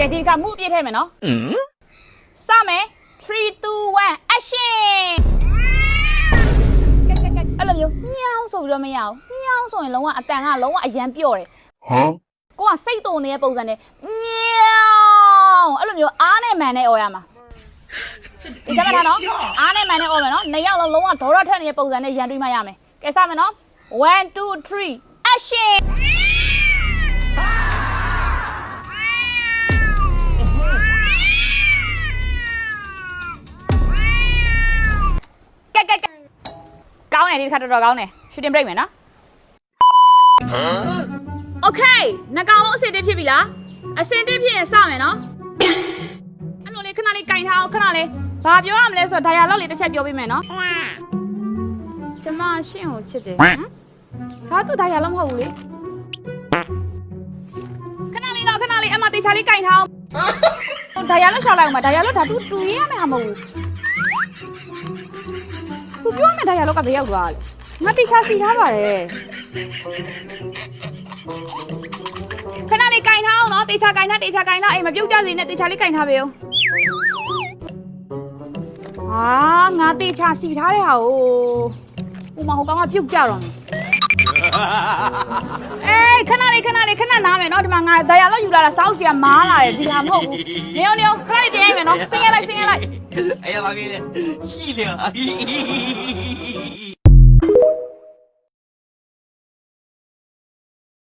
ကဲဒီကမှုပြည့်ထဲမယ်နော်စမယ်3 2 1 action ကဲအဲ့လိုမျိုးညောင်းဆိုပြီးတော့မရအောင်ညောင်းဆိုရင်လုံးဝအတန်ကလုံးဝအရန်ပြော့တယ်ဟမ်ကိုကစိတ်တုံနေတဲ့ပုံစံနဲ့ညောင်းအဲ့လိုမျိုးအားနဲ့မှန်နဲ့អော်ရမှာဒီချက်မှတ်ထားနော်အားနဲ့မှန်နဲ့អော်မယ်နော်နှစ်ယောက်လုံးလုံးဝဒေါရထွက်နေတဲ့ပုံစံနဲ့ရန်တွေးမှရမယ်ကဲစမယ်နော်1 2 3 actionကောင်းတယ်ဒီတစ်ခါတော်တော်ကောင်းတယ် shooting break မယ်နော် Okay နှစ်ကောင်လုံးအဆင်သင့်ဖြစ်ပြီလားအဆင်သင့်ဖြစ်ရင်စမယ်နော်အဲ့လိုလေးခဏလေးကင်ထားအောင်ခဏလေးဘာပြောရမလဲဆိုတော့ dialogue လေးတစ်ချက်ပြောပေးမယ်နော်ကျမရှင့်ကိုချစ်တယ်ဟမ်ဒါသူ dialogue မဟုတ်ဘူးလေခဏလေးတော့ခဏလေးအမတေချာလေးကင်ထားအောင် dialogue ရှောက်လိုက်အောင်ပါ dialogue ဒါတူရရမယ်ဟာမဟုတ်ဘူးသူပြောမယ်dialogue ကဘယ်ရောက်သွားလဲငါတေချာစီထားပါတယ်ခဏလေးကင်ထားအောင်နော်တေချာကင်ထားအိမ်မပြုတ်ကြစေနဲ့တေချာလေးကင်ထားပေးအောင်ဟာငါတေချာစီထားတဲ့ဟာကိုဥမဟိုကောင်ကပြုတ်ကြတော့မယ်အေးခဏနားမယ်နော်ဒီမှာငါdialogue ယူလာတာစောက်ကြီးကမားလာတယ်ဒီဟာမဟုတ်ဘူးနေအောင်ခဏလေးပြင်ရမယ်နော်ဆင်းရဲလိုက်哎呀妈逼的，细的啊！